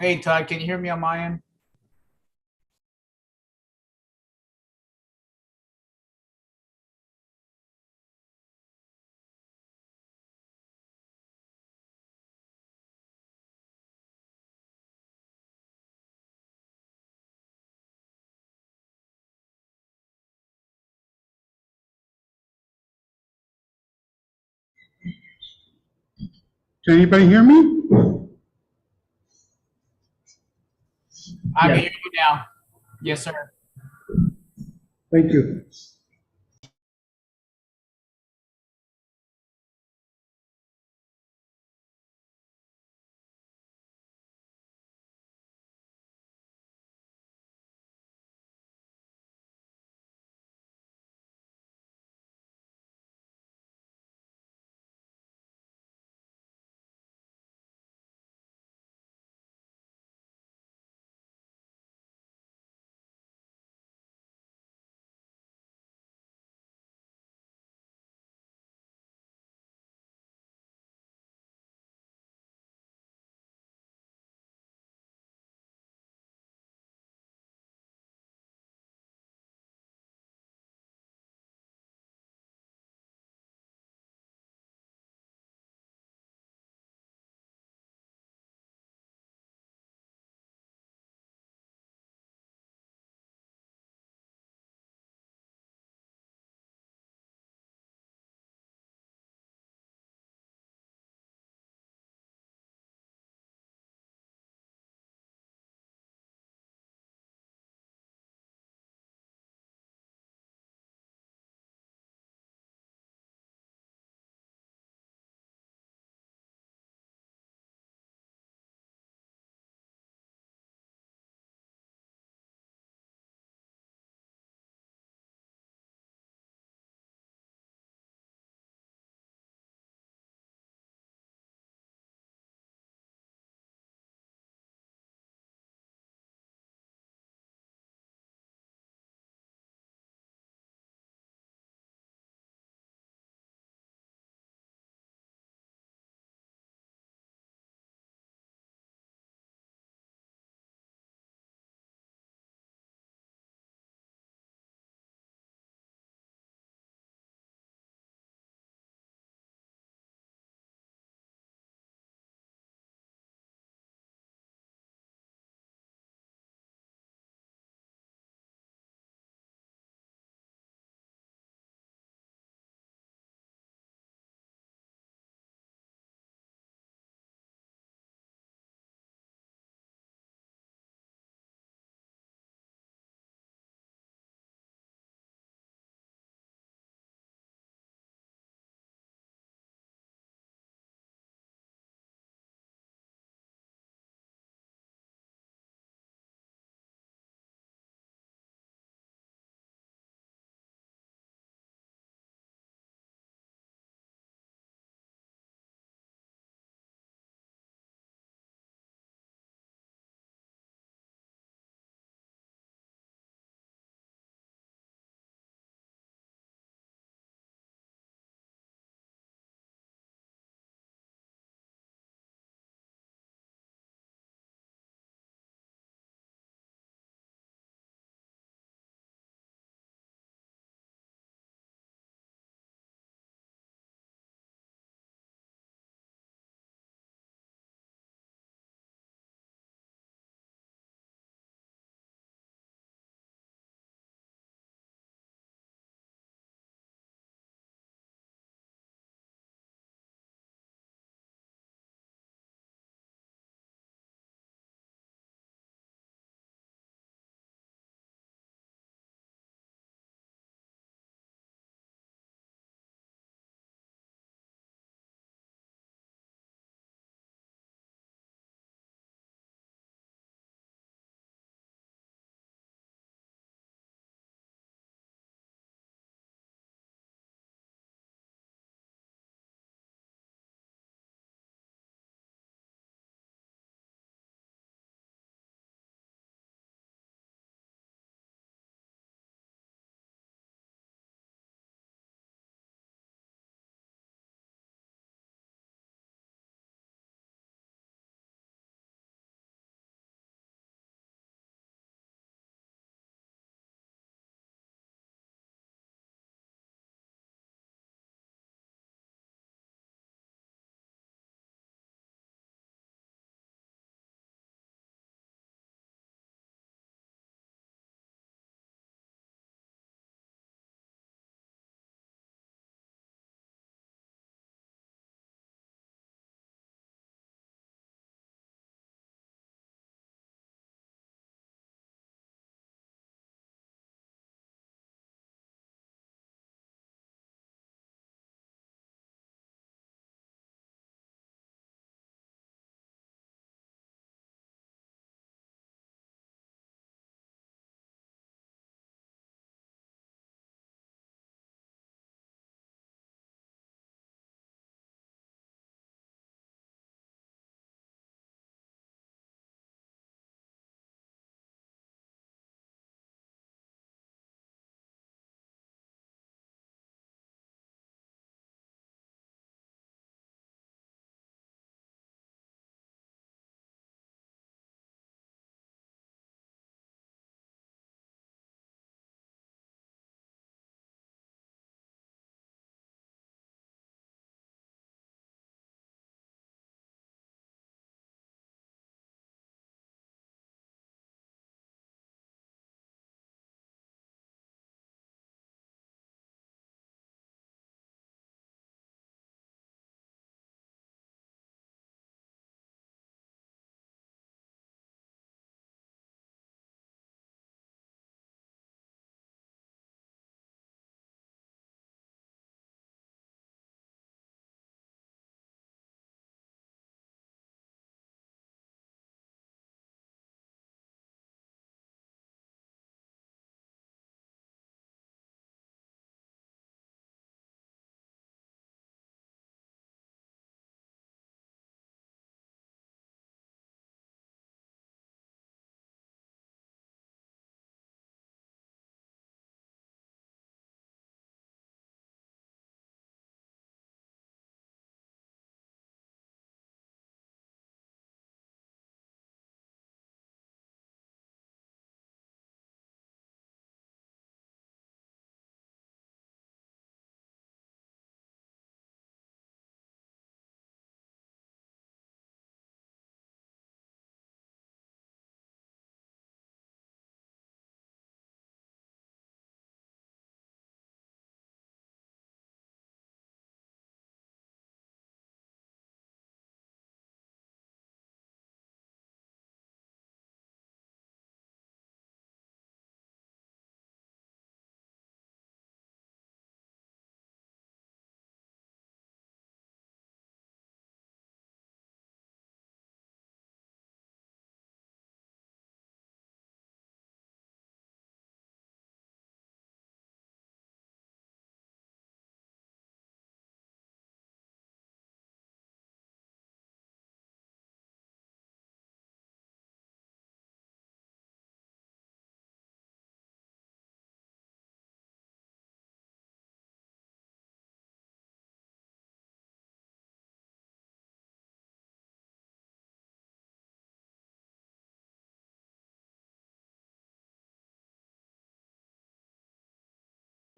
Hey, Todd, can you hear me on my end? Can anybody hear me? I can Yes, hear you now. Yes, sir. thank you.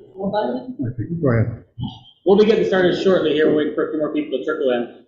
Okay, go ahead. We'll be getting started shortly here. We'll wait for a few more people to trickle in.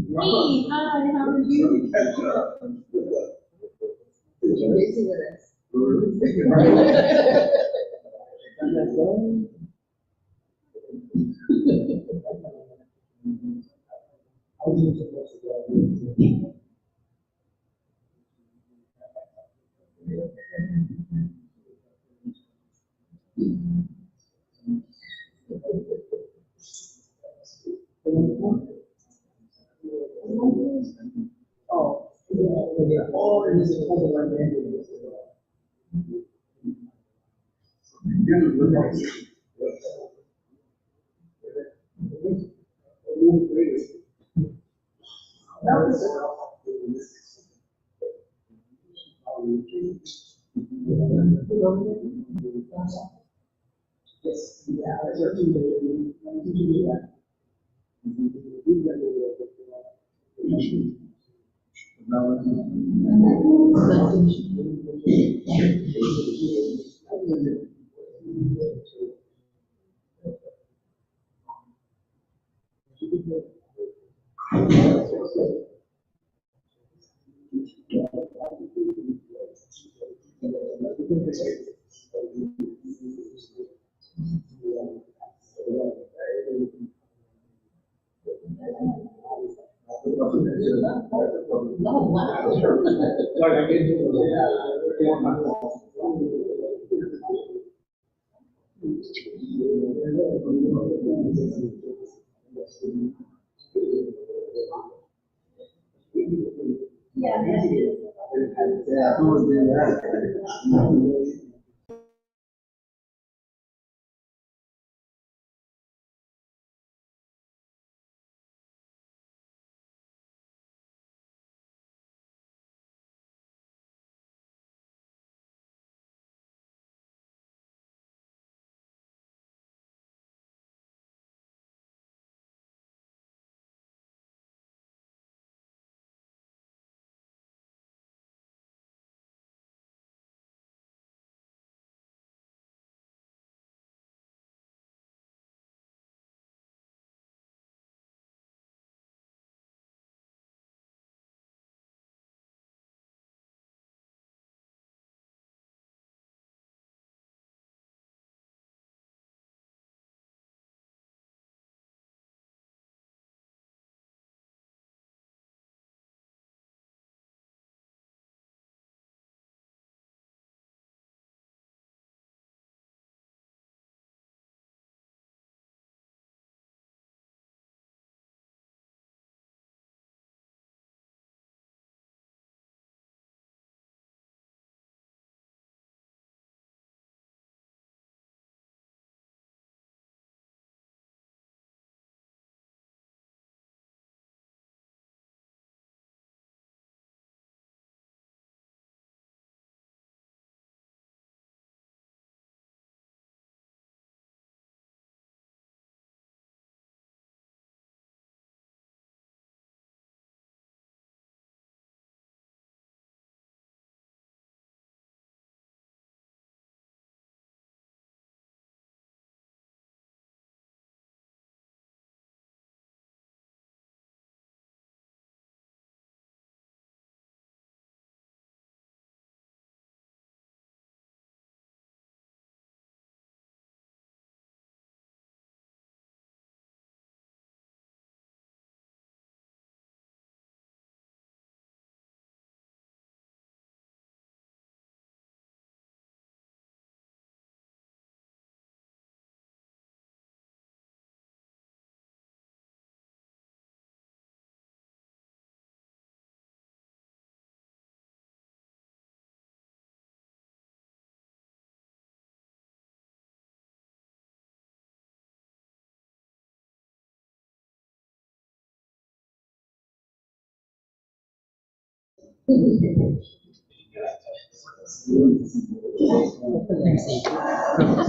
Hey, hi, how are you? You're busy with us.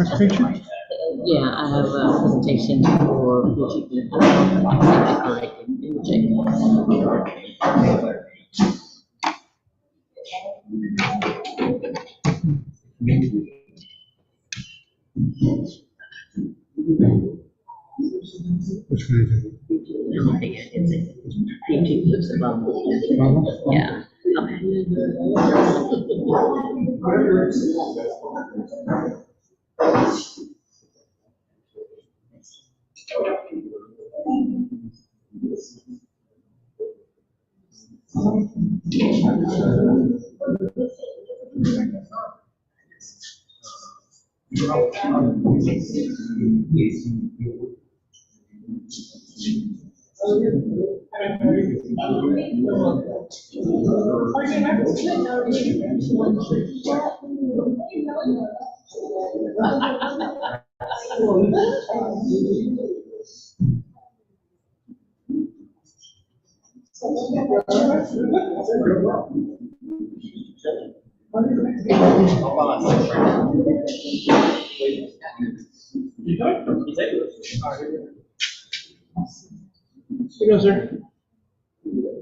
Presentation? Yeah, I have a presentation for PhD. I don't know if I can say that correctly. Which one is it? PhD lives above. Yeah. Here you go, sir.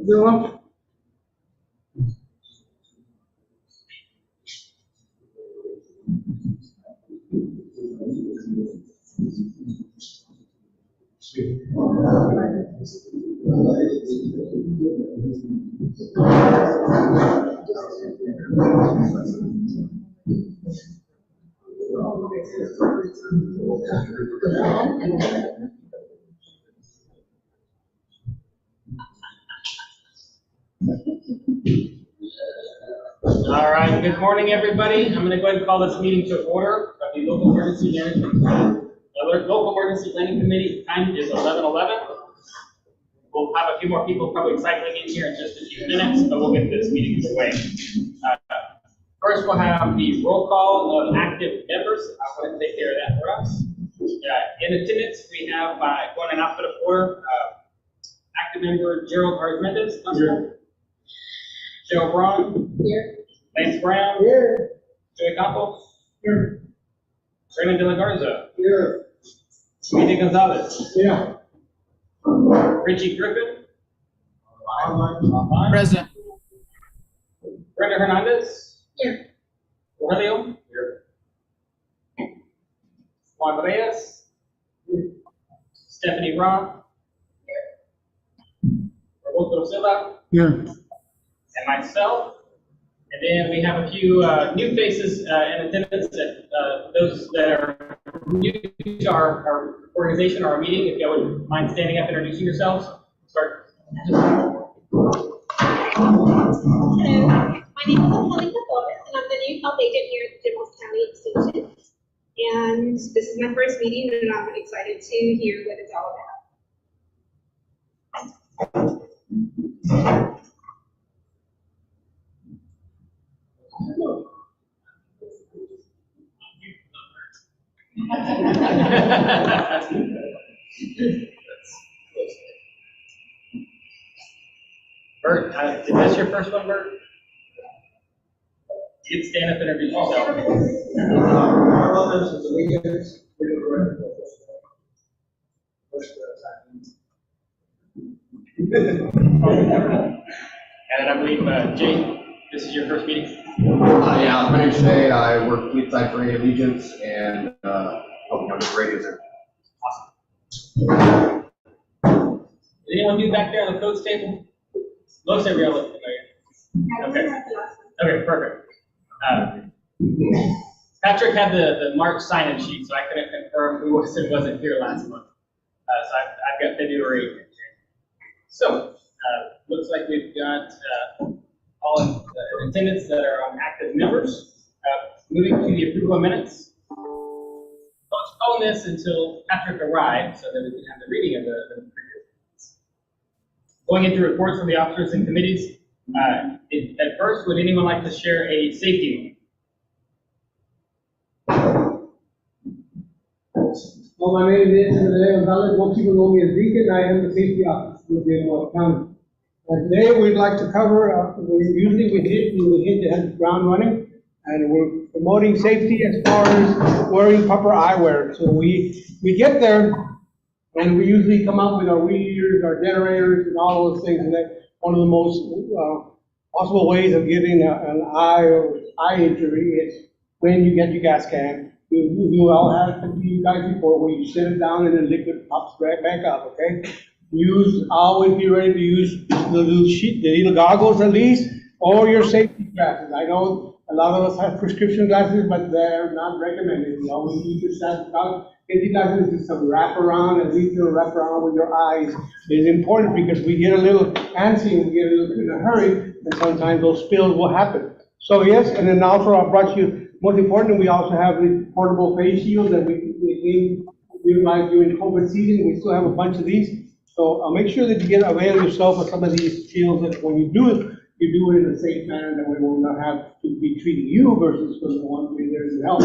Go up. All right, good morning, everybody. I'm going to go ahead and call this meeting to order of the Local Emergency Management Local Emergency Planning Committee. Time is 11:11. We'll have a few more people probably cycling in here in just a few minutes, but we'll get this meeting underway. First, we'll have the roll call of active members. I'll go ahead and take care of that for us. In attendance, we have, going in alphabetical order, active member Gerald Mendez. Here. Cheryl Braun. Here. Lance Brown. Here. Joey Campos. Here. Raymond De La Garza. Here. Smita Gonzalez. Yeah. Richie Griffin. Online. Present. Brenda Hernandez. Here. Aurelio. Here. Juan Reyes. Stephanie Roth. Here. Roberto Silva. Here. And myself. And then we have a few new faces in attendance. Those that are new to our organization or our meeting, if you wouldn't mind standing up and introducing yourselves. Start. Hello, my name is Angelica Flores, and I'm the new health agent here at the Jimos County Extension. And this is my first meeting, and I'm excited to hear what it's all about. Bert, is this your first one, Bert? You can stand up and introduce yourself. And I believe, Jay, this is your first meeting? Yeah, my name's Jay. I work fleet side for Allegiance and helping out with radios there. Is anyone new back there on the codes table? Most everyone looks familiar. Okay, perfect. Patrick had the March sign-in sheet, so I couldn't confirm who wasn't here last month. So I've got February. So, looks like we've got all in attendance that are on active members. Moving to the approval of minutes. Postpone this until Patrick arrives so that we can have the reading of the previous minutes. Going into reports from the officers and committees. At first, would anyone like to share a safety moment? Well, my name is Andrea Gonzalez. Most people know me as Deacon. I am the safety officer with the County. Today, we'd like to cover, usually we hit the ground running, and we're promoting safety as far as wearing proper eyewear. So we get there, and we usually come up with our weed eaters, our generators, and all those things, and that's one of the most possible ways of getting an eye or eye injury is when you get your gas can. You all have to you guys before where you sit it down and the liquid pops right back up, okay? Always be ready to use the little goggles at least, or your safety glasses. I know a lot of us have prescription glasses, but they're not recommended. You know, you just have safety glasses is some wrap around, at least a wrap around with your eyes is important because we get a little antsy and we get a little in a hurry, and sometimes those spills will happen. So yes, and then also I brought you, most important, we also have the portable face shields that we utilize during COVID season. We still have a bunch of these. So make sure that you avail yourself of some of these skills that when you do it in a safe manner, that we will not have to be treating you versus for the one who there to help.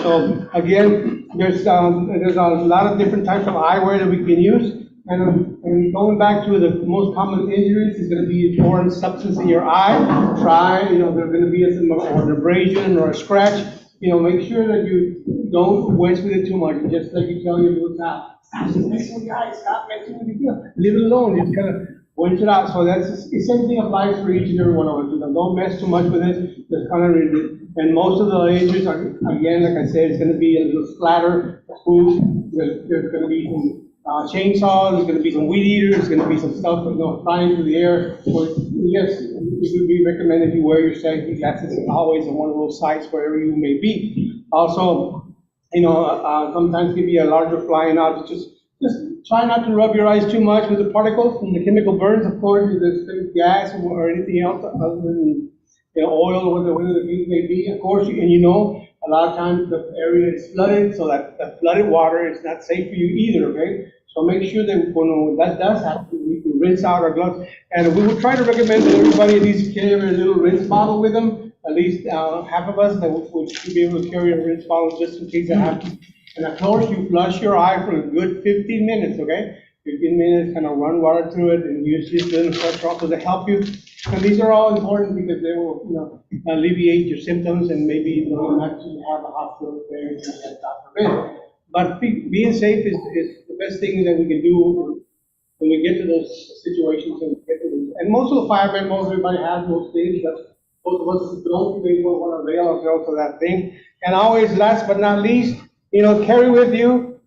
So again, there's a lot of different types of eyewear that we can use. And going back to the most common injuries is going to be a foreign substance in your eye. There's going to be an abrasion or a scratch. Make sure that you don't waste with it too much. Just like you tell your little child, just mess with your eyes, stop messing with it. Leave it alone. Just kind of rinse it out. So the same thing applies for each and every one of us. Don't mess too much with it. Just kind of rinse it. And most of the injuries are, again, like I said, it's going to be a little splatter, spoon. There's going to be some chainsaw, there's going to be some weed eaters, there's going to be some stuff flying through the air. So yes, it would be recommended you wear your safety glasses always on one of those sites wherever you may be. Also, sometimes give you a larger flying object. Just try not to rub your eyes too much with the particles from the chemical burns. Of course, if there's gas or anything else other than oil or whatever the case may be. Of course, a lot of times the area is flooded, so that flooded water is not safe for you either. Okay. So make sure that when that does happen, we can rinse out our gloves. And we would try to recommend that everybody at least carry a little rinse bottle with them. At least half of us that would be able to carry a rinse bottle just in case that happens. And of course, you flush your eye for a good 15 minutes, okay? 15 minutes, kind of run water through it and use this little flush also to help you. And these are all important because they will, alleviate your symptoms and maybe you don't actually have a hospital there, God forbid. But being safe is the best thing that we can do when we get to those situations. And most of the firemen, most everybody has those things, but most of us don't. We want to avail ourselves of that thing. And always, last but not least, carry with you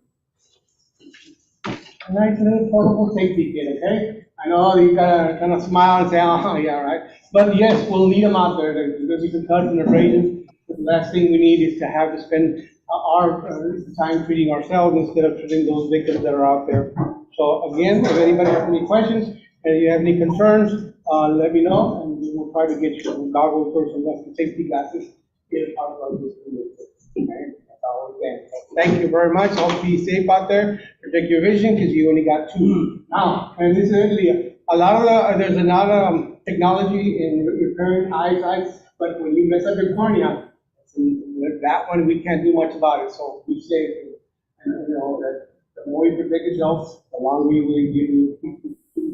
a nice little portable safety kit, okay? I know you gotta kind of smile and say, oh, yeah, right. But yes, we'll need them out there. There's going to be some cuts and abrasions. The last thing we need is to have to spend our time treating ourselves instead of treating those victims that are out there. So again, if anybody has any questions and you have any concerns, let me know, and we will try to get you some goggles or some safety glasses if our drugs is permitted. Okay? That's all we can. Thank you very much. Hope be safe out there. Protect your vision because you only got two. Now, and incidentally, there's a lot of technology in repairing eyesight, but when you mess up your cornea, that one we can't do much about it. So be safe, and that the more you protect yourself, the longer you will give you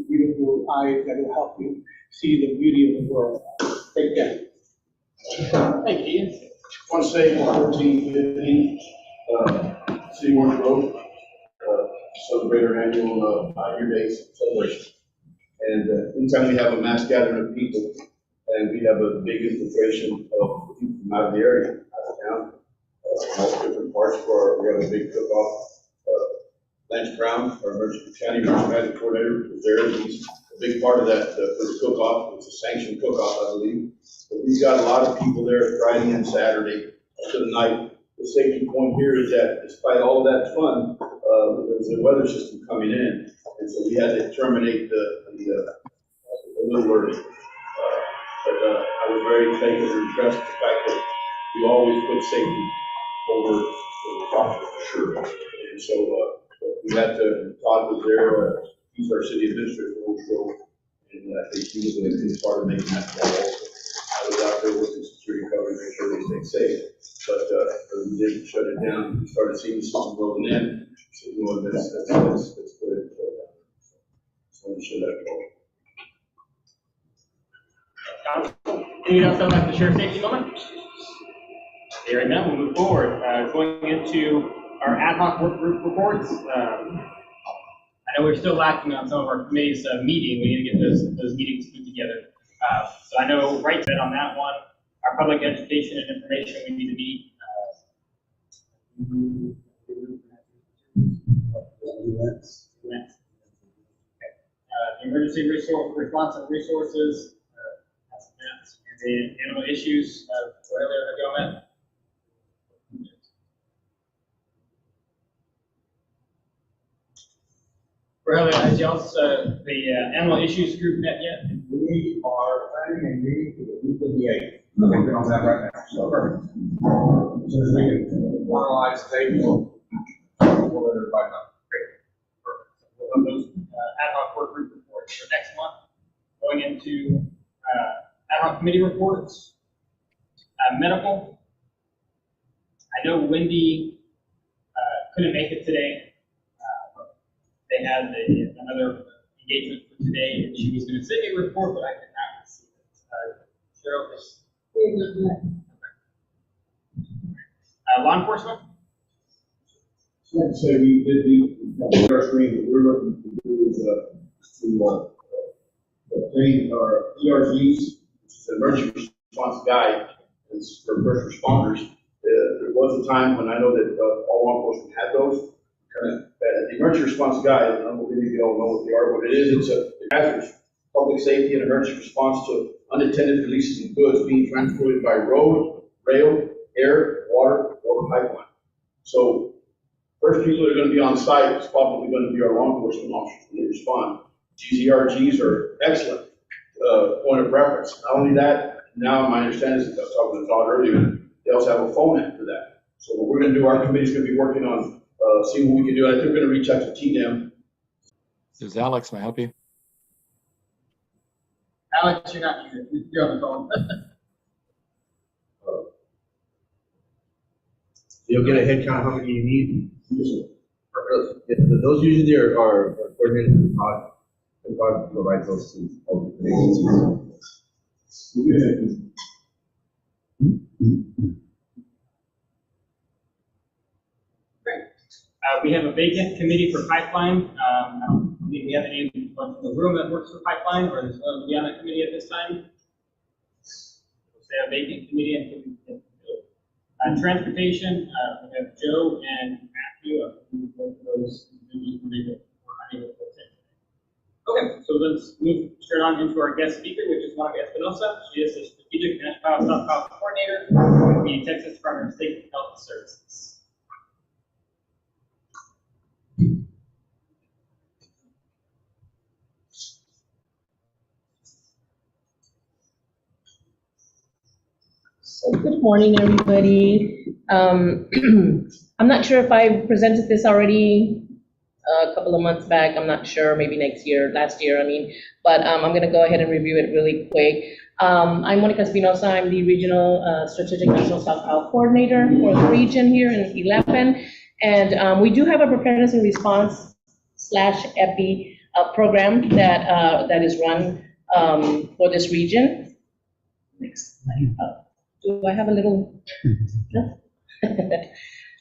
beautiful eyes that will help you see the beauty of the world. Take care. Thank you. I want to say 1415 City Morning Road, celebrate our annual Year Day celebration. And anytime we have a mass gathering of people, and we have a big infiltration of people from out of the area, out of town, all different parts we have a big cook-off. Lance Brown, our county emergency coordinator, was there. He's a big part of that for the cook-off. It's a sanctioned cook-off, I believe. But we've got a lot of people there Friday and Saturday to the night. The safety point here is that despite all of that fun, there's a weather system coming in. And so we had to terminate the little word. But I was very thankful and impressed with the fact that you always put safety over the profit, for sure. And so we had to, Todd was there, he's our city administrator for the show, and I think he was a big part of making that call also. I was out there working security cover to make sure they stayed safe, but we didn't shut it down. We started seeing the system rolling in, so that's good. So I want to show that call. Council. Anyone else that would like to share a safety moment? Hearing none, we'll move forward. Going into our ad hoc work group reports. I know we're still lacking on some of our committees meeting. We need to get those meetings put together. So I know right then on that one, our public education and information, we need to meet. The emergency response and resources, and the animal issues, whatever they're going. Well, has y'all's, the animal issues group met yet? We are planning a meeting for the week of the 8th. I'm working on that right now. So, as soon as we can finalize the date, we'll let everybody know. Great. Perfect. We'll have those ad hoc work group reports for next month. Going into ad hoc committee reports. Medical. I know Wendy couldn't make it today. They had another engagement for today, and she was going to send me a report, but I could not receive it. Cheryl, this. Law enforcement? Like I say, we did the first screen, what we're looking to do is to obtain our ERGs, which is an emergency response guide, it's for first responders. There was a time when I know that all law enforcement had those. The emergency response guide, I don't know if you all know what they are, but it is, it's a hazardous public safety and emergency response to unattended releases of goods being transported by road, rail, air, water, or pipeline. So first people that are going to be on site is probably going to be our law enforcement officers when they respond. These ERGs are excellent point of reference. Not only that, now my understanding is, I was talking to Todd earlier, they also have a phone app for that. So what we're going to do, our committee's going to be working on see what we can do. I think we're going to reach out to TDM. This is Alex. May I help you? Alex, you're not here. You're on the phone. You'll get a head count how many you need. Those usually are coordinated with God. And God provides those to all the agencies. We have a vacant committee for pipeline. I don't believe we have any in the room that works for pipeline, or is one on that committee at this time. We'll say a vacant committee until we get to transportation. We have Joe and Matthew. Both of those individuals were unable to attend. Okay, so let's move straight on into our guest speaker, which is Monica Espinosa. She is the Strategic National Stockpile Coordinator with the Texas Department of State Health Services. So good morning, everybody. I'm not sure if I presented this already a couple of months back. I'm not sure, maybe last year, I mean, but I'm going to go ahead and review it really quick. I'm Monica Espinosa. I'm the Regional Strategic National Stockpile Coordinator for the region here in 11. And we do have a preparedness and response /EPI program that is run for this region. Next slide. Do I have a little?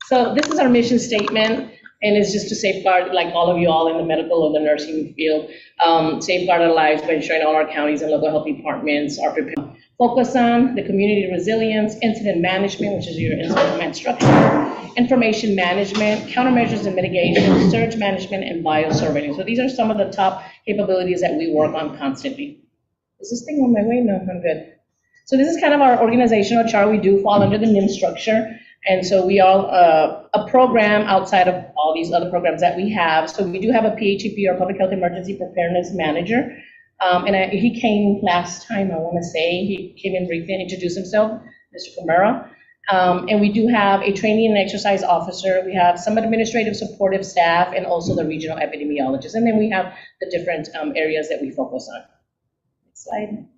So this is our mission statement, and it's just to safeguard, like all of you all in the medical or the nursing field, safeguard our lives by ensuring all our counties and local health departments are prepared. Focus on the community resilience, incident management, which is your incident command structure, information management, countermeasures and mitigation, surge management, and biosurveying. So these are some of the top capabilities that we work on constantly. Is this thing on my way? No, I'm good. So this is kind of our organizational chart. We do fall under the NIM structure. And so we are a program outside of all these other programs that we have. So we do have a PHEP, or Public Health Emergency Preparedness Manager. He came last time, I want to say. He came in briefly and introduced himself, Mr. Camara. And we do have a training and exercise officer. We have some administrative supportive staff, and also the regional epidemiologist. And then we have the different areas that we focus on. Next slide.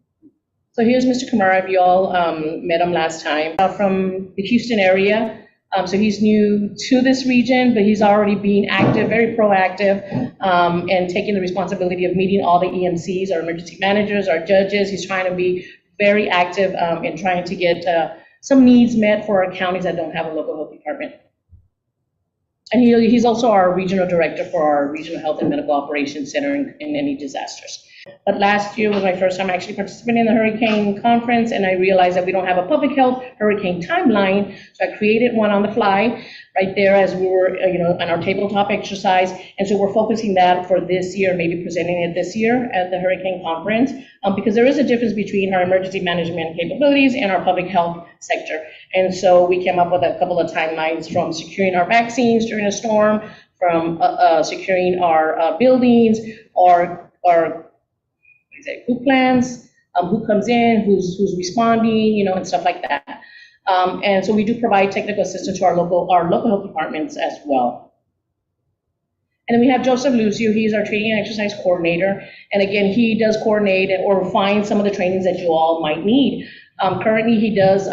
So here's Mr. Camara, if you all met him last time, from the Houston area. So he's new to this region, but he's already been active, very proactive, and taking the responsibility of meeting all the EMCs, our emergency managers, our judges. He's trying to be very active in trying to get some needs met for our counties that don't have a local health department. And he's also our regional director for our Regional Health and Medical Operations Center in any disasters. But last year was my first time actually participating in the hurricane conference, and I realized that we don't have a public health hurricane timeline, so I created one on the fly right there as we were, on our tabletop exercise. And so we're focusing that for this year, maybe presenting it this year at the hurricane conference, because there is a difference between our emergency management capabilities and our public health sector. And so we came up with a couple of timelines from securing our vaccines during a storm, from securing our buildings, our food plans, who comes in, who's responding, and stuff like that. And so we do provide technical assistance to our local health departments as well. And then we have Joseph Lucio. He's our training and exercise coordinator. And again, he does coordinate or find some of the trainings that you all might need. Currently, he does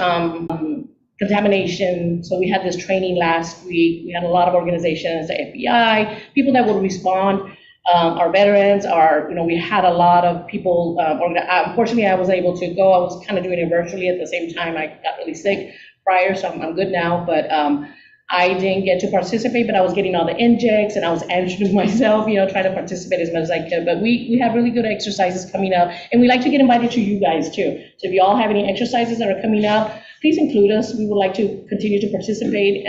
contamination. So we had this training last week. We had a lot of organizations, the FBI, people that would respond. Our veterans we had a lot of people, unfortunately I wasn't able to go. I was kind of doing it virtually at the same time. I got really sick prior, so I'm good now, but I didn't get to participate, but I was getting all the injects and I was answering myself, trying to participate as much as I could. But we have really good exercises coming up, and we like to get invited to you guys too. So if you all have any exercises that are coming up, please include us. We would like to continue to participate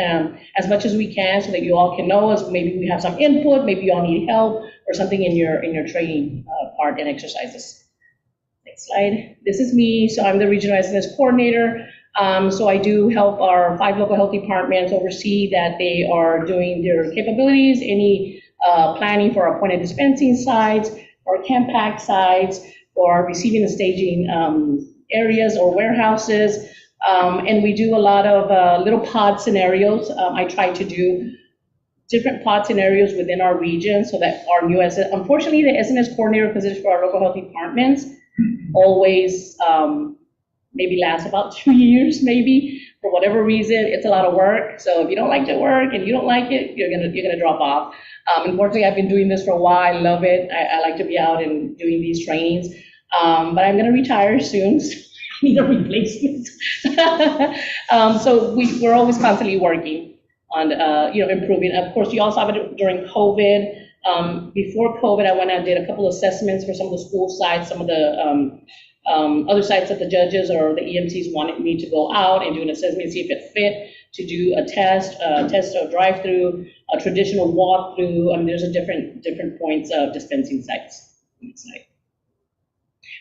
as much as we can so that you all can know us. Maybe we have some input, maybe you all need help or something in your training part and exercises. Next slide. This is me. So I'm the regional readiness coordinator. So I do help our 5 local health departments oversee that they are doing their capabilities, any planning for our point of dispensing sites, or CAMPAC sites, or receiving and staging areas or warehouses. And we do a lot of little pod scenarios. I try to do different pod scenarios within our region so that our new unfortunately, the SNS coordinator position for our local health departments always maybe lasts about 2 years, maybe, for whatever reason. It's a lot of work. So if you don't like the work and you don't like it, you're gonna drop off. Unfortunately, I've been doing this for a while. I love it. I like to be out and doing these trainings. But I'm gonna retire soon. So I need a replacement. So we're always constantly working on improving. Of course, you also have it during COVID. Before COVID, I went and did a couple of assessments for some of the school sites, some of the other sites that the judges or the EMCs wanted me to go out and do an assessment and see if it fit to do a test or drive-through, a traditional walk-through. There's a different points of dispensing sites. And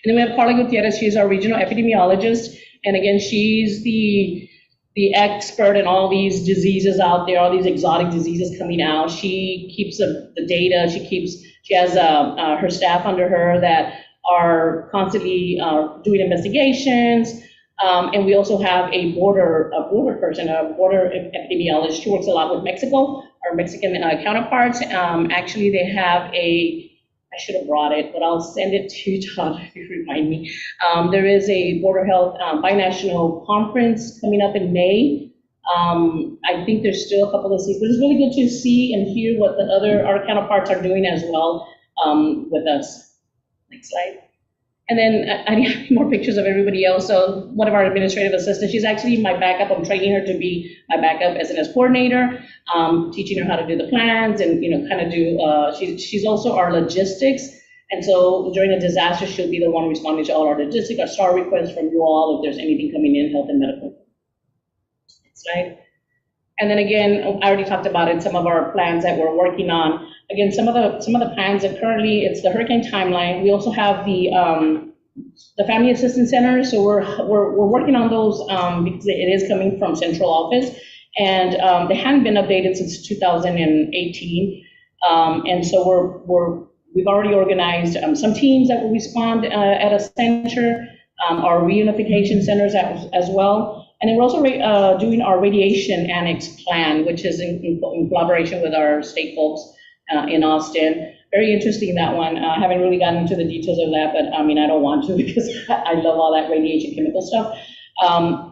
then we have Carla Gutierrez. She's our regional epidemiologist. And again, she's the expert in all these diseases out there, all these exotic diseases coming out. She keeps the data. She has her staff under her that are constantly doing investigations. And we also have a border person, a border epidemiologist. She works a lot with Mexico, our Mexican counterparts. Actually, they have I should have brought it, but I'll send it to you, Todd, if you remind me. There is a border health binational conference coming up in May. I think there's still a couple of seats, but it's really good to see and hear what our counterparts are doing as well with us. Next slide. And then I have more pictures of everybody else. So one of our administrative assistants, she's actually my backup. I'm training her to be my backup SNS coordinator, teaching her how to do the plans and, kind of do, she's also our logistics. And so during a disaster, she'll be the one responding to all our logistics, our STAR requests from you all, if there's anything coming in, health and medical. Next slide. And then again, I already talked about it, some of our plans that we're working on. Again, some of the plans that currently, it's the hurricane timeline. We also have the family assistance center. So we're working on those because it is coming from central office, and they hadn't been updated since 2018. And so we've already organized some teams that will respond at a center, our reunification centers as well. And then we're also doing our radiation annex plan, which is in collaboration with our state folks in Austin. Very interesting, that one. I haven't really gotten into the details of that, but I don't want to because I love all that radiation chemical stuff.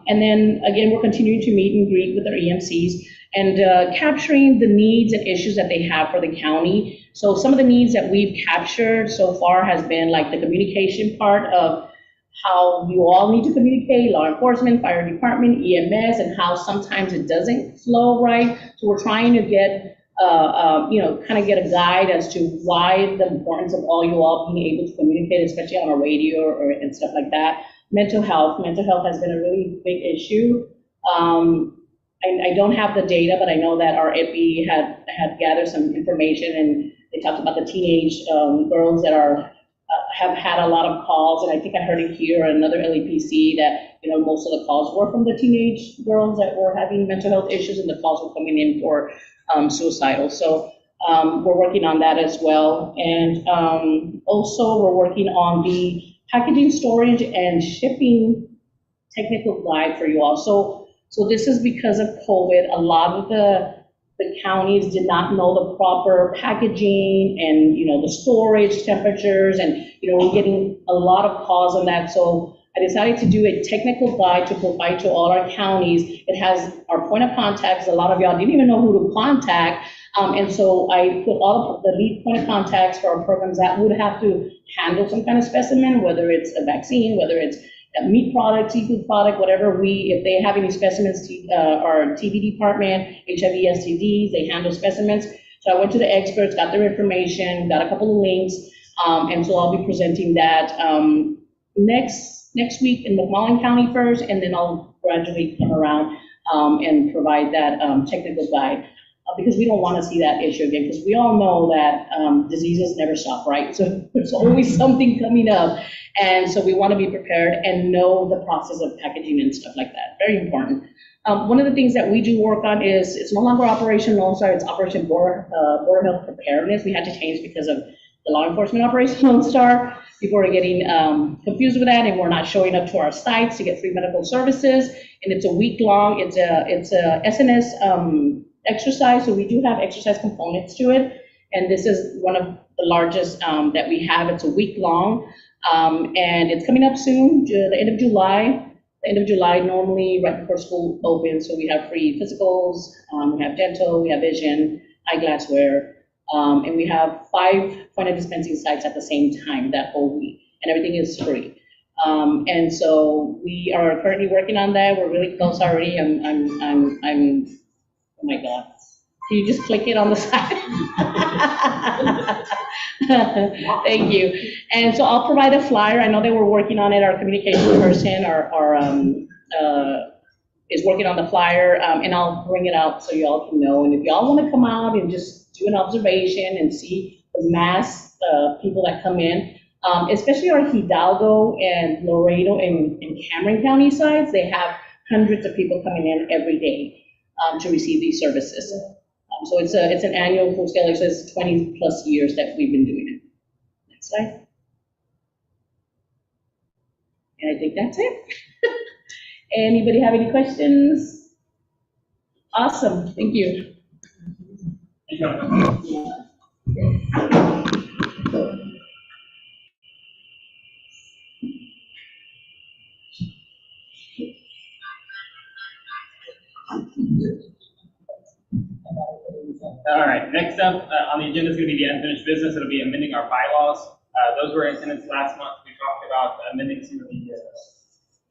And then again, we're continuing to meet and greet with our EMCs and capturing the needs and issues that they have for the county. So some of the needs that we've captured so far has been like the communication part of how you all need to communicate, law enforcement, fire department, EMS, and how sometimes it doesn't flow right. So we're trying to get, kind of get a guide as to why the importance of all you all being able to communicate, especially on a radio and stuff like that. Mental health has been a really big issue. I don't have the data, but I know that our EPI had gathered some information, and they talked about the teenage girls that have had a lot of calls, and I think I heard it here, another LEPC, that most of the calls were from the teenage girls that were having mental health issues, and the calls were coming in for suicidal. So we're working on that as well, and also we're working on the packaging, storage, and shipping technical guide for you all. So this is because of COVID. A lot of the counties did not know the proper packaging and, the storage temperatures, and, we're getting a lot of calls on that. So I decided to do a technical guide to provide to all our counties. It has our point of contacts. A lot of y'all didn't even know who to contact. And so I put all of the lead point of contacts for our programs that would have to handle some kind of specimen, whether it's a vaccine, whether it's a meat product, seafood product, whatever. If they have any specimens, our TB department, HIV, STDs, they handle specimens. So I went to the experts, got their information, got a couple of links, and so I'll be presenting that next week in McMullen County first, and then I'll gradually come around and provide that technical guide. Because we don't want to see that issue again, because we all know that diseases never stop, right? So there's always something coming up. And so we want to be prepared and know the process of packaging and stuff like that. Very important. One of the things that we do work on is, it's no longer Operation Lone Star, it's Operation Border Health Preparedness. We had to change because of the law enforcement Operation Lone Star. People are getting confused with that, and we're not showing up to our sites to get free medical services. And it's a week long, it's a SNS exercise, so we do have exercise components to it, and this is one of the largest that we have. It's a week long, and it's coming up soon, the end of July. The end of July, normally right before school opens, so we have free physicals, we have dental, we have vision, eyeglassware, and we have 5 point of dispensing sites at the same time that whole week, and everything is free. And so we are currently working on that. We're really close already. Oh my God. Can you just click it on the side? Thank you. And so I'll provide a flyer. I know they were working on it. Our communication person is working on the flyer, and I'll bring it out so y'all can know. And if y'all want to come out and just do an observation and see the mass people that come in, especially our Hidalgo and Laredo and Cameron County sides, they have hundreds of people coming in every day to receive these services. So it's an annual full scale exercise, 20 plus years that we've been doing it. Next slide. And I think that's it. Anybody have any questions? Awesome, thank you. All right, next up on the agenda is going to be the unfinished business. It'll be amending our bylaws. Those were in attendance last month. We talked about amending some of the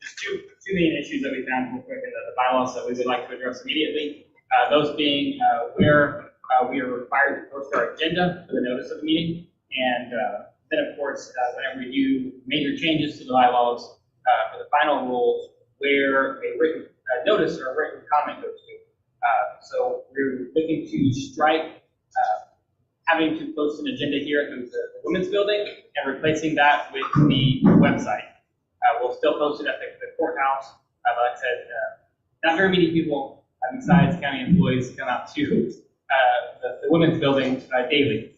just two main issues that we found real quick in the bylaws that we would like to address immediately. Those being where we are required to post our agenda for the notice of the meeting, and then of course whenever we do major changes to the bylaws for the final rules, where a written notice or a written comment goes to. So we're looking to strike having to post an agenda here at the Women's Building and replacing that with the website. We'll still post it at the courthouse. Like I said, not very many people besides county employees come out to the Women's Building daily.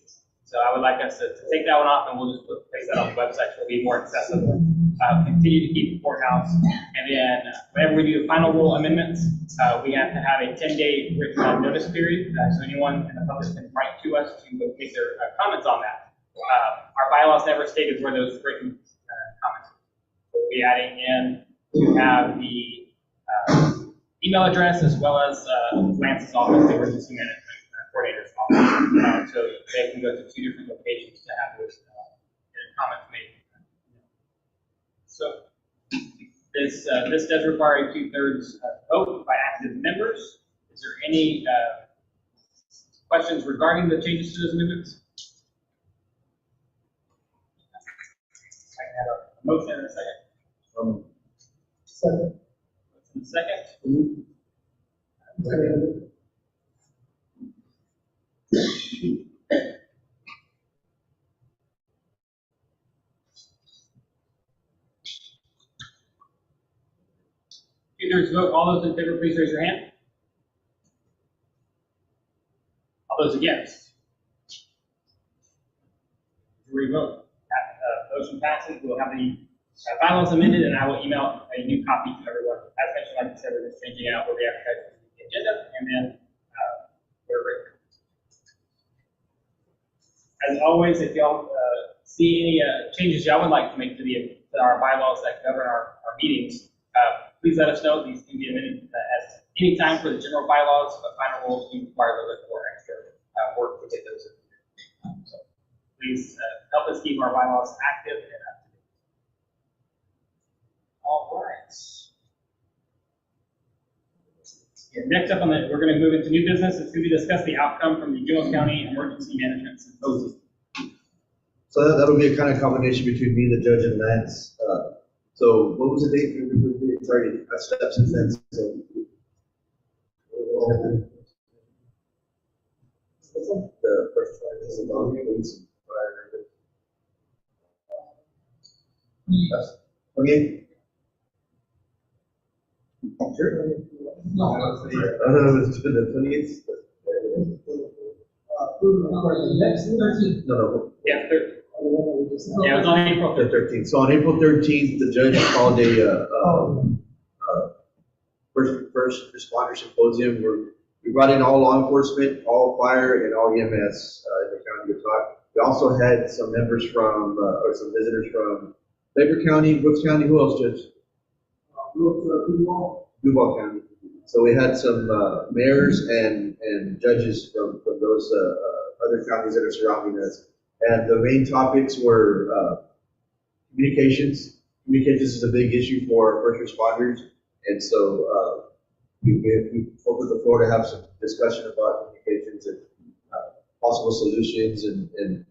So I would like us to take that one off, and we'll just place that on the website so it'll be more accessible. Continue to keep the courthouse, and then whenever we do the final rule amendments, we have to have a 10-day written notice period, so anyone in the public can write to us to make their comments on that. Our bylaws never stated where those written comments are. So we'll be adding in to have the email address as well as Lance's office, the emergency management coordinator's office, so they can go to 2 different locations to have those comments made. So This does require a 2/3 vote by active members. Is there any questions regarding the changes to those amendments? I have a motion and a second. Second. Second. Two-thirds vote. All those in favor, please raise your hand. All those against? Three vote. Motion passes. We'll have the bylaws amended, and I will email a new copy to everyone. As mentioned, like I said, we're just changing out where we advertise the agenda, and then we're ready. As always, if y'all see any changes y'all would like to make to our bylaws that govern our meetings, please let us know. These can be amended at any time for the general bylaws, but final rules do require a little bit more extra work to get those amended. So please help us keep our bylaws active and up to date. All right. Yeah, next up we're going to move into new business. It's going to be discuss the outcome from the Jones County Emergency Management Symposium. So that'll be a kind of combination between me, the judge, and Lance. So what was the date? Sorry, I stepped since then. So, the first one is about release. Okay. Sure. No, it's the 28th. No. Yeah, 13th. Yeah, it was on April 13th. So on April 13th, the judge called a first responder symposium where we brought in all law enforcement, all fire, and all EMS in the county to talk. We also had some members from, or some visitors from Baker County, Brooks County. Who else, Judge? Duval County. So we had some mayors and judges from those other counties that are surrounding us. And the main topics were communications. Communications is a big issue for first responders. And so we opened the floor to have some discussion about communications and possible solutions. And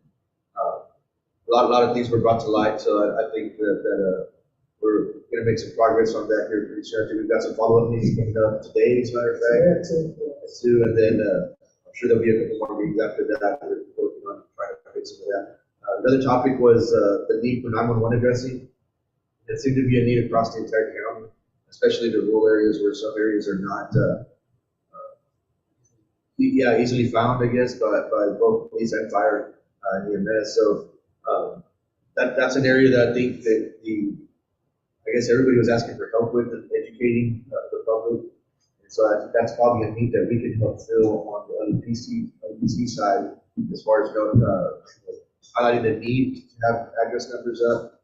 a lot of things were brought to light. So I think that we're going to make some progress on that here pretty soon. We've got some follow-up meetings coming up today, as a matter of fact. Too. And then I'm sure there'll be a couple more meetings after that. We're working on trying to fix some of that. Another topic was the need for 911 addressing. It seemed to be a need across the entire county, especially the rural areas where some areas are not easily found, I guess, by both police and fire and EMS. So that's an area that I think that I guess everybody was asking for help with and educating the public. And so I think that's probably a need that we can help fill on the LEPC side, as far as highlighting the need to have address numbers up,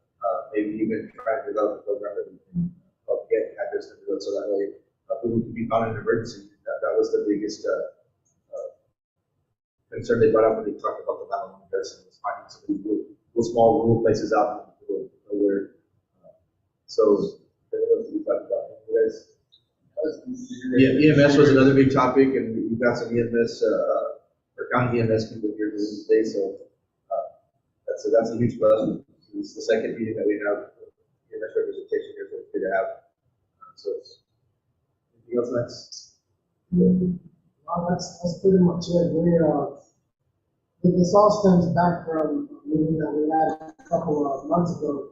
maybe even trying to develop a program that we can help get address numbers up so that way people can be found in an emergency. That was the biggest concern they brought up when they talked about the 911 address, was finding some of these little small rural places out in the middle of nowhere. So, what else did we talk about? You guys? Yeah, EMS was another big topic, and we've got some EMS, or county EMS people here today, so that's a huge plus. It's the second meeting that we have EMS representation here, so it's good to have. So, anything else next? Well, that's pretty much it. This all stems back from a meeting that we had a couple of months ago.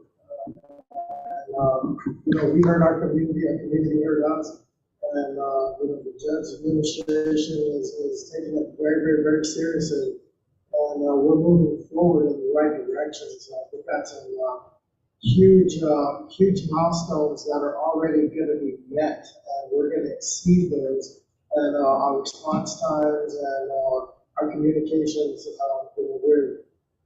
We heard our community, our community heard us, and the judge administration is taking it very, very, very seriously, and we're moving forward in the right direction. So I think that's some huge milestones that are already going to be met, and we're going to exceed those. And our response times and our communications, we're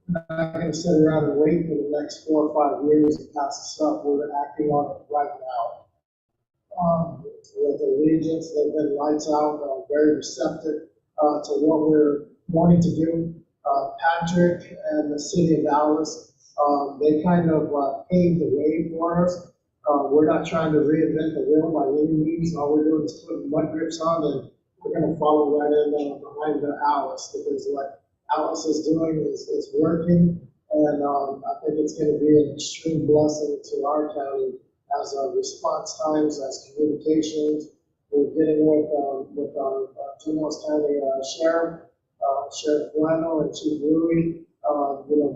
not going to sit around and wait for the next 4 or 5 years to pass this up. We're acting on it right now. With the regents, they've been lights out, very receptive to what we're wanting to do. Patrick and the city of Dallas, they kind of paved the way for us. We're not trying to reinvent the wheel by any means. All we're doing is putting mud grips on, and we're gonna follow right in behind the Alice, because what Alice is doing is working. And I think it's gonna be an extreme blessing to our county as response times, as communications. We're getting with our Juneau County Sheriff, Sheriff Bueno and Chief Louie. You know,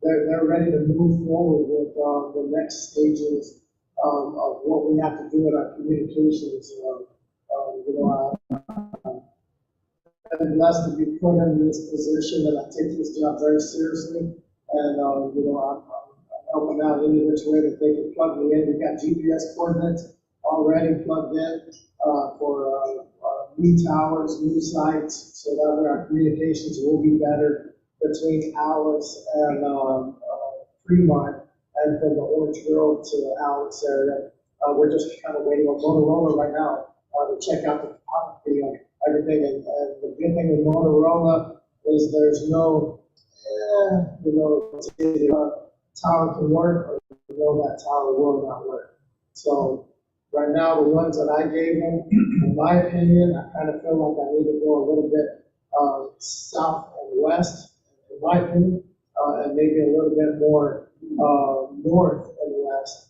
they're ready to move forward with the next stages of what we have to do in our communications. You know, I'm blessed to be put in this position, and I take this job very seriously. And you know, I'm helping out any which way that they can plug me in. We got GPS coordinates already plugged in for new towers, new sites, so that way our communications will be better between Alice and Fremont, and from the Orange Grove to the Alice area. We're just kind of waiting on Motorola right now to check out the topography of everything. And the good thing with Motorola is there's no, you know, the tower can work, or you know that tower will not work. So right now, the ones that I gave them, in my opinion, I kind of feel like I need to go a little bit south and west, in my opinion, and maybe a little bit more north and west.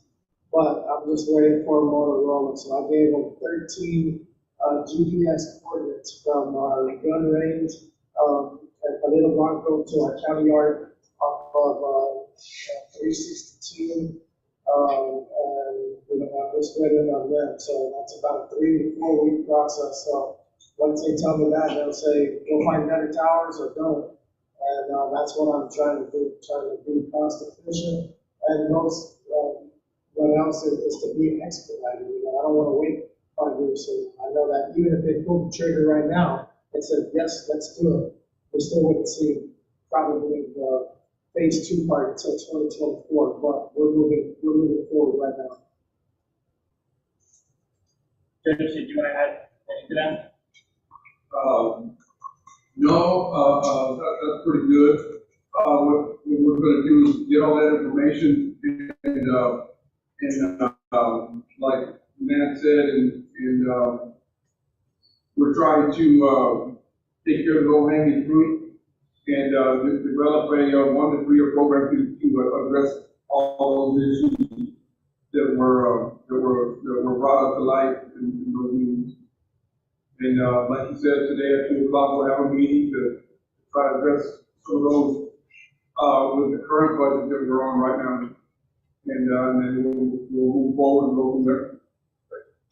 But I'm just waiting for Motorola. So I gave them 13 GPS coordinates from our gun range at Palito Blanco to our county yard off of 362. And you know, I'm just waiting on them. So that's about a 3 to 4 week process. So once they tell me that, they'll say, go find better towers or don't. And that's what I'm trying to do, trying to be cost efficient. And most, what else is to be expedited. You know, I don't want to wait 5 years. So I know that even if they pull the trigger right now and said, yes, let's do it, we still wouldn't see probably the phase 2 part until 2024, but we're moving forward right now. Judge, did you want to add anything to that? No, that's pretty good. What we're gonna do is get all that information and like Matt said, and we're trying to take care of the low-hanging fruit and develop a 1 to 3 year program to address all those issues that were brought up to light in those meetings. And like you said, today at 2 o'clock we'll have a meeting to try to address some of those with the current budget that we're on right now. And then we'll move forward and go from there.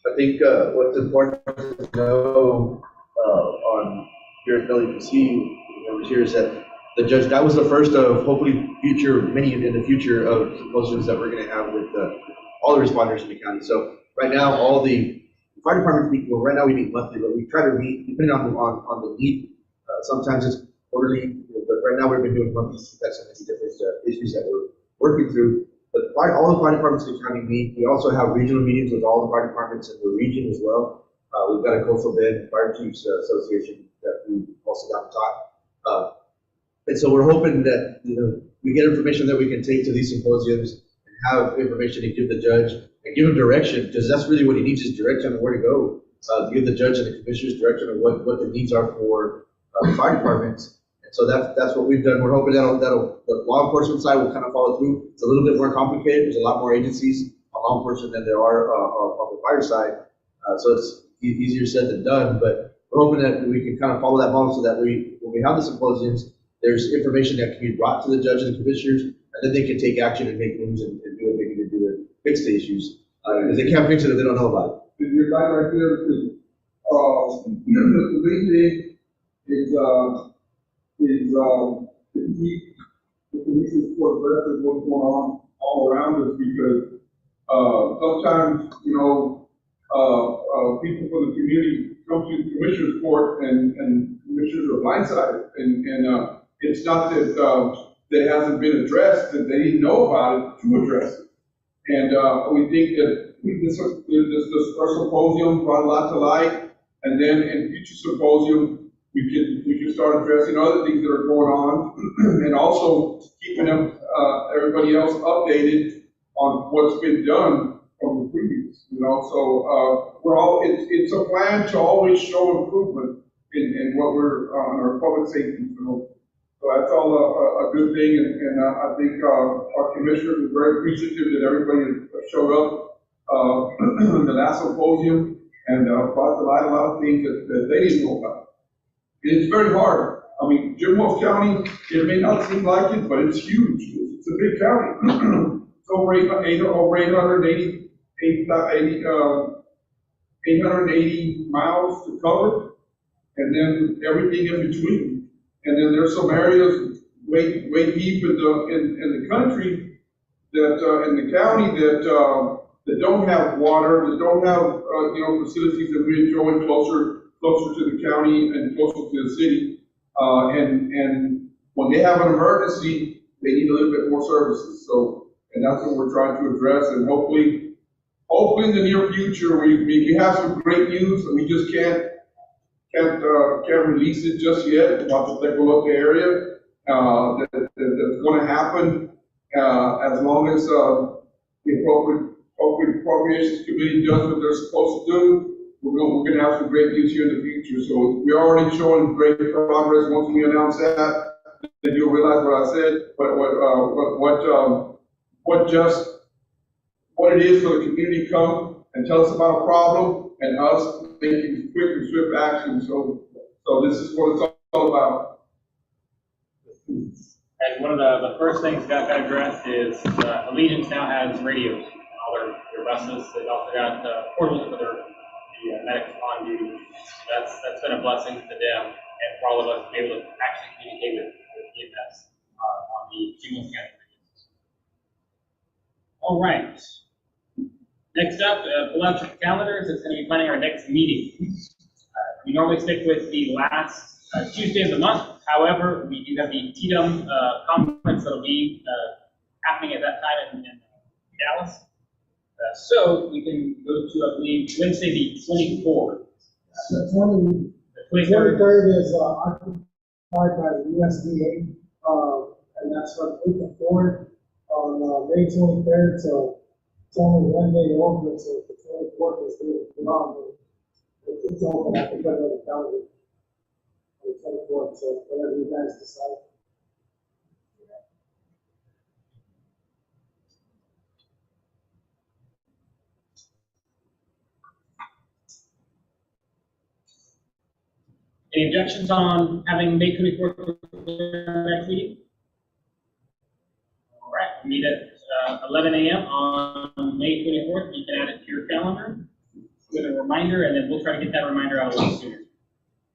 I think what's important to know on here at LEPC members here is that the judge, that was the first of hopefully many in the future of symposiums that we're going to have with all the responders in the county. So right now, all the fire departments meet, well, right now we meet monthly, but we try to meet depending on the need. Sometimes it's quarterly, but right now we've been doing monthly. That's some of the different issues that we're working through. But all the fire departments in the county meet. We also have regional meetings with all the fire departments in the region as well. We've got a Coastal Bend Fire Chiefs Association that we also got to talk. And so we're hoping that, you know, we get information that we can take to these symposiums and have information to give the judge and give him direction, because that's really what he needs, is direction on where to go. To give the judge and the commissioners direction on what the needs are for the fire departments. And so that's what we've done. We're hoping that'll the law enforcement side will kind of follow through. It's a little bit more complicated. There's a lot more agencies on law enforcement than there are on the fire side. So it's easier said than done, but we're hoping that we can kind of follow that model so that when we have the symposiums, there's information that can be brought to the judge and the commissioners, and then they can take action and make moves and do what they need to do to fix the issues. Because they can't fix it if they don't know about it. You're right there, because the big thing is to keep the commissioners abreast of what's going on all around us, because sometimes, you know, people from the community come to the commissioner's court and commissioners are blindsided, and it's not that that hasn't been addressed, that they didn't know about it to address it. And we think that this first symposium brought a lot to light, and then in future symposium we can start addressing other things that are going on, and also keeping them everybody else updated on what's been done from the previous, you know, so, it's a plan to always show improvement in what we're, on our public safety, so that's all a good thing, and I think, our commissioners are very appreciative that everybody showed up, in the last symposium, and, brought to light a lot of things that they didn't know about. And it's very hard. I mean, Jim Wells County, it may not seem like it, but it's huge. It's a big county. It's over 880 miles to cover, and then everything in between. And then there's some areas way deep in the country that, in the county that don't have water, that don't have, facilities that we enjoy closer to the county and closer to the city. And when they have an emergency, they need a little bit more services. So, and that's what we're trying to address. And hopefully in the near future, we have some great news, and we just can't release it just yet. About the Tecolote area, that's going to happen as long as the Appropriations Committee does what they're supposed to do. We're going to have some great news here in the future. So we're already showing great progress. Once we announce that, then you'll realize what I said. But what it is for the community to come and tell us about a problem, and us making quick and swift action. So this is what it's all about. And one of the first things that got addressed is Allegiance now has radios on all their buses. They've also got portables for the medics on duty. That's been a blessing to them and for all of us to be able to actually communicate with EMS on the Jingles County radios. All right. Next up, pull out your calendars. It's going to be planning our next meeting. We normally stick with the last Tuesday of the month. However, we do have the TDUM conference that will be happening at that time in Dallas. So we can go to, I believe, Wednesday the 24th. The 23rd is occupied by the USDA, and that's from 8 to 4 on May 23rd. So it's only one day open, so the 24th is the wrong. It's open. I can put it on the calendar. On the 24th, so whatever you guys decide. Any objections on having May 24th for the next meeting? All right, we meet at 11 a.m. on May 24th. You can add it to your calendar with a reminder, and then we'll try to get that reminder out a little sooner.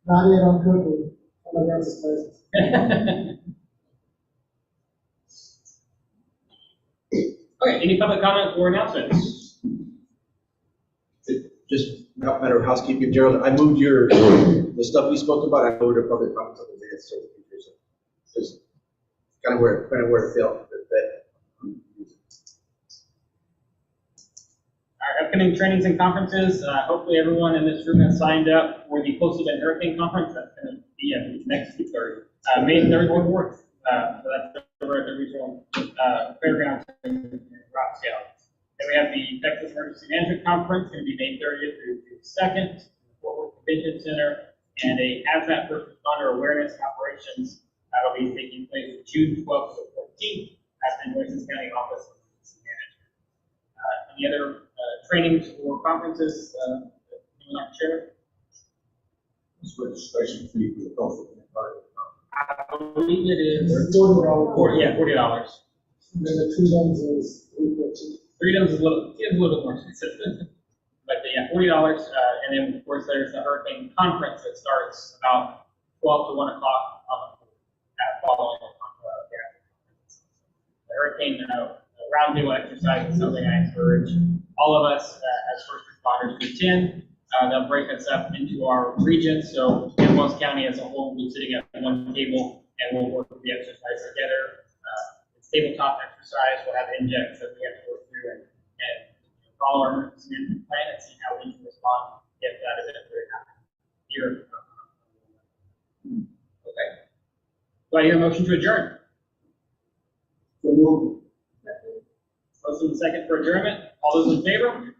Not yet, I'm cooking. Somebody else's place. Okay, any public comment or announcements? Just a matter of housekeeping, Gerald, I moved the stuff we spoke about, I moved to public comments on the minutes, so just kind of where it felt. Our upcoming trainings and conferences, hopefully everyone in this room has signed up for the Coastal Bend Hurricane Conference. That's going to be next week, or May 3rd or 4th. So that's over at the regional fairgrounds in Rockdale. Then we have the Texas Emergency Management Conference, going to be May 30th through 2nd, in the Fort Worth Convention Center, and a hazmat first responder awareness operations that will be taking place June 12th to 14th at the Nueces County Office of Emergency Management. Any other trainings or conferences that you would like to share? This registration fee for the conference. I believe it is $40. $40. And then the TDUMs is $3.50. Freedom's is a little bit more expensive. But yeah, $40. And then, of course, there's the Hurricane Conference that starts about 12 to 1 o'clock on the following the Hurricane roundtable exercise is something I encourage all of us as first responders to attend. They'll break us up into our regions. So in Wells County as a whole, we'll be sitting at one table and we'll work the exercise together. It's tabletop exercise. We'll have injects that we have to work through and follow our emergency management plan and see how we can respond if that event were to happen here. Okay. Do I hear a motion to adjourn? So move. Motion and second for adjournment. All those in favor?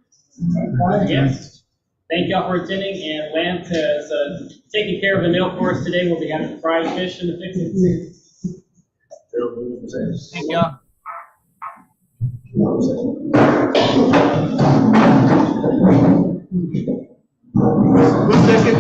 Yes. Thank y'all for attending, and Lance has taken care of the meal for us today. We'll be having fried fish in the fixing. Thank you. Who seconded